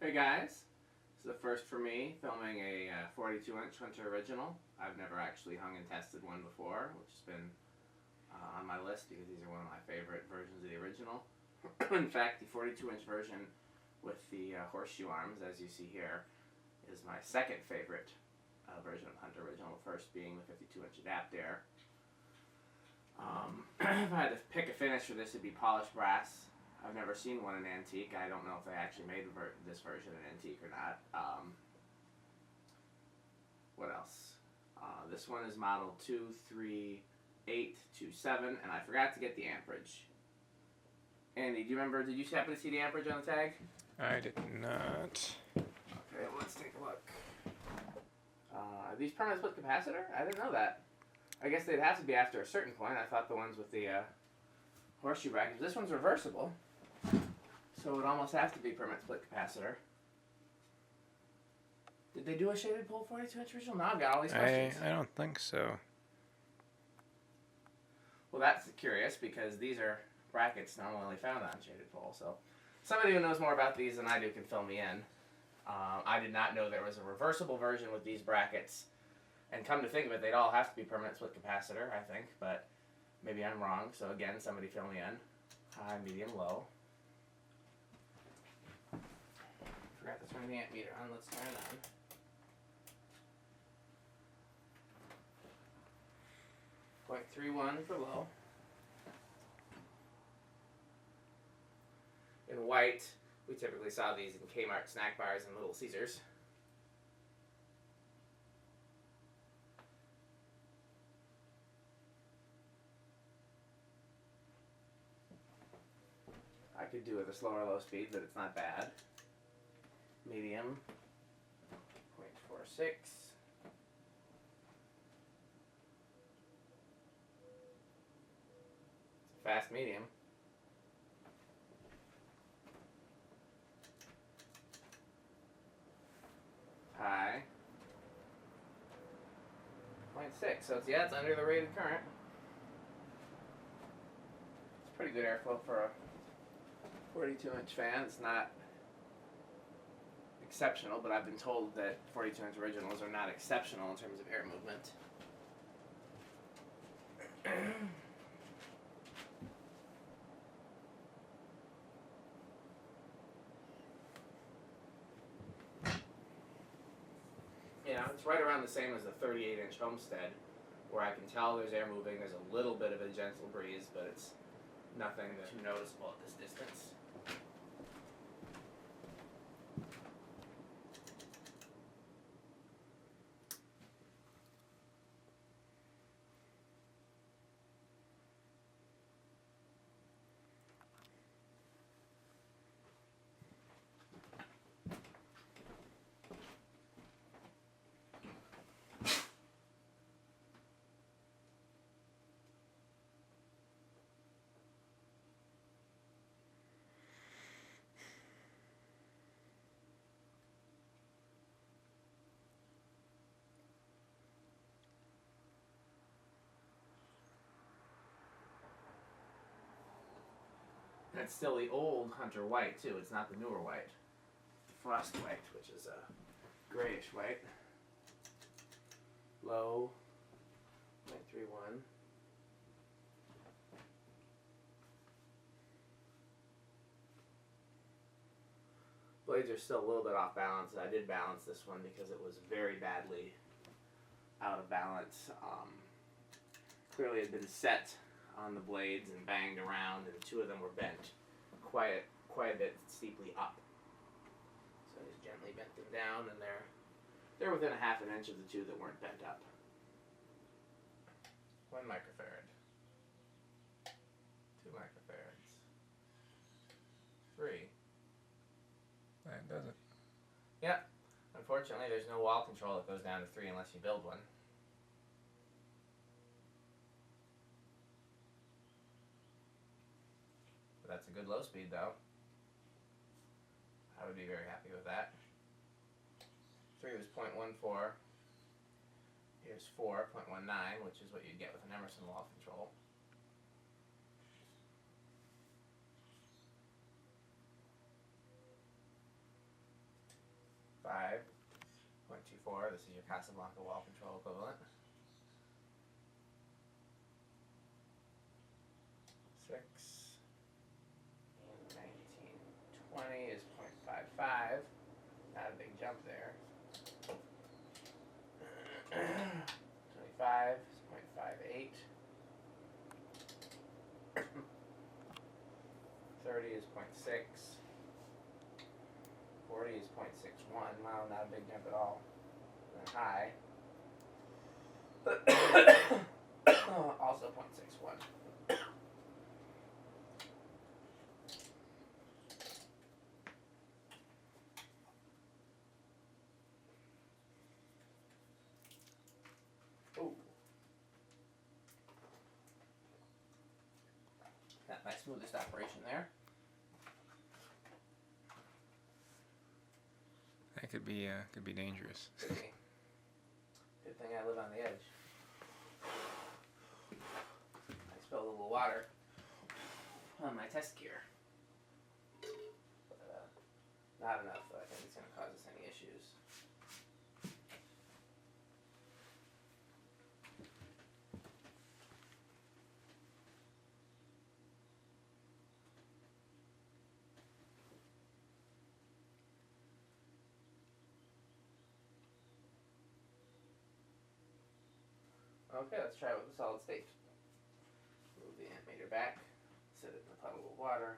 Hey guys, this is the first for me filming a 42-inch Hunter original. I've never actually hung and tested one before, which has been on my list because these are one of my favorite versions of the original. In fact, the 42-inch version with the horseshoe arms, as you see here, is my second favorite version of Hunter original, the first being the 52-inch Adapt Air. If I had to pick a finish for this, it'd be polished brass. I've never seen one in antique. I don't know if they actually made this version in antique or not. What else? This one is model 23827, and I forgot to get the amperage. Andy, do you remember, did you happen to see the amperage on the tag? I did not. Okay, let's take a look. Are these permanent split capacitor? I didn't know that. I guess they'd have to be after a certain point. I thought the ones with the horseshoe brackets. This one's reversible, so it would almost have to be permanent split capacitor. Did they do a shaded pole 42-inch original? Now I've got all these questions. I don't think so. Well, that's curious because these are brackets normally found on shaded pole. So somebody who knows more about these than I do can fill me in. I did not know there was a reversible version with these brackets. And come to think of it, they'd all have to be permanent split capacitor, I think. But maybe I'm wrong. So again, somebody fill me in. High, medium, low. Forgot to turn the amp meter on. Let's turn it on. 0.31 for low. In white, we typically saw these in Kmart snack bars and Little Caesars. I could do with a slower low speed, but it's not bad. Medium, 0.46. It's a fast medium. High, 0.6. So it's under the rated current. It's pretty good airflow for a 42-inch fan. It's not exceptional, but I've been told that 42-inch originals are not exceptional in terms of air movement. Yeah, it's right around the same as the 38-inch Homestead, where I can tell there's air moving. There's a little bit of a gentle breeze, but it's nothing too noticeable at this distance. That's still the old Hunter white, too. It's not the newer white. Frost white, which is a grayish white. Low, 0.31. Blades are still a little bit off balance. I did balance this one because it was very badly out of balance. Clearly it had been set on the blades and banged around, and two of them were bent quite a bit steeply up. So I just gently bent them down, and they're within a half an inch of the two that weren't bent up. 1 microfarad. 2 microfarads. 3. That does it. Yep. Unfortunately, there's no wall control that goes down to 3 unless you build one. That's a good low speed, though. I would be very happy with that. 3 was 0.14. Here's 4.19, which is what you'd get with an Emerson wall control. 4. This is your Casablanca wall control equivalent. 6, 19, 20 is 0.55. Not a big jump there. 25 is 0.58. 30 is 0.6. 40 is 0.61. Wow, not a big jump at all. And then high. Also 0.61. Ooh. Not my smoothest operation there. That could be dangerous. Could be. Good thing I live on the edge. I spilled a little water on my test gear. But, not enough that I think it's going to cause us any issues. Okay, let's try it with the solid state. Move the ammeter back, set it in a puddle of water.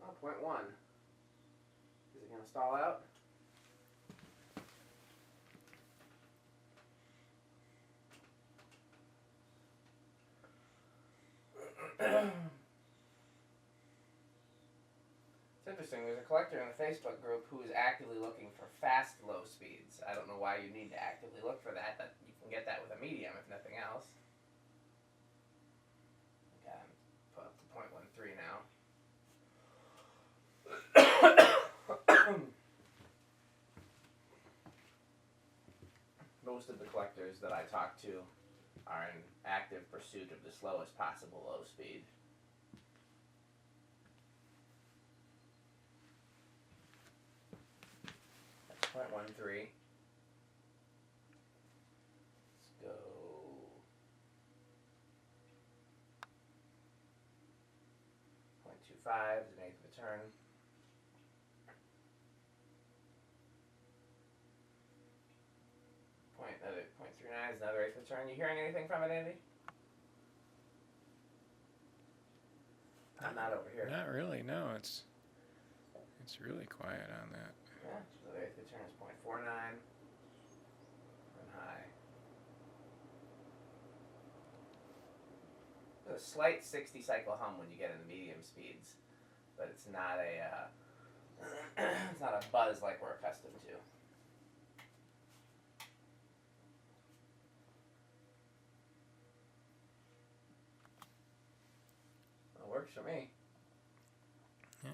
Oh, 0.1. Is it going to stall out? It's interesting, there's a collector in the Facebook group who is actively looking for fast low speeds. I don't know why you need to actively look for that, but you can get that with a medium if nothing else. Okay, I'm put up to 0.13 now. Most of the collectors that I talk to are in active pursuit of the slowest possible low speed. That's 0.13. Let's go 0.25 is an eighth of a turn. Another 0.39 is another eighth of a turn. You hearing anything from it, Andy? I'm not over here. Not really. No, it's really quiet on that. Yeah, so the eighth of a turn is 0.49. And high. There's a slight 60 cycle hum when you get in the medium speeds, but it's not a it's not a buzz like we're accustomed to. It works for me. Yeah.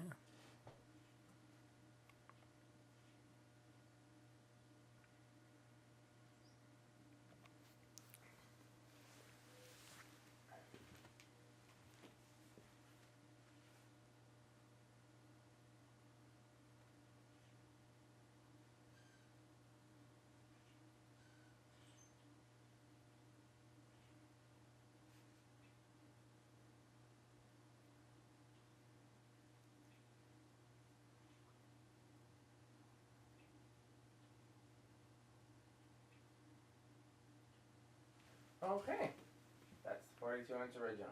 Okay, that's the 42 inch original.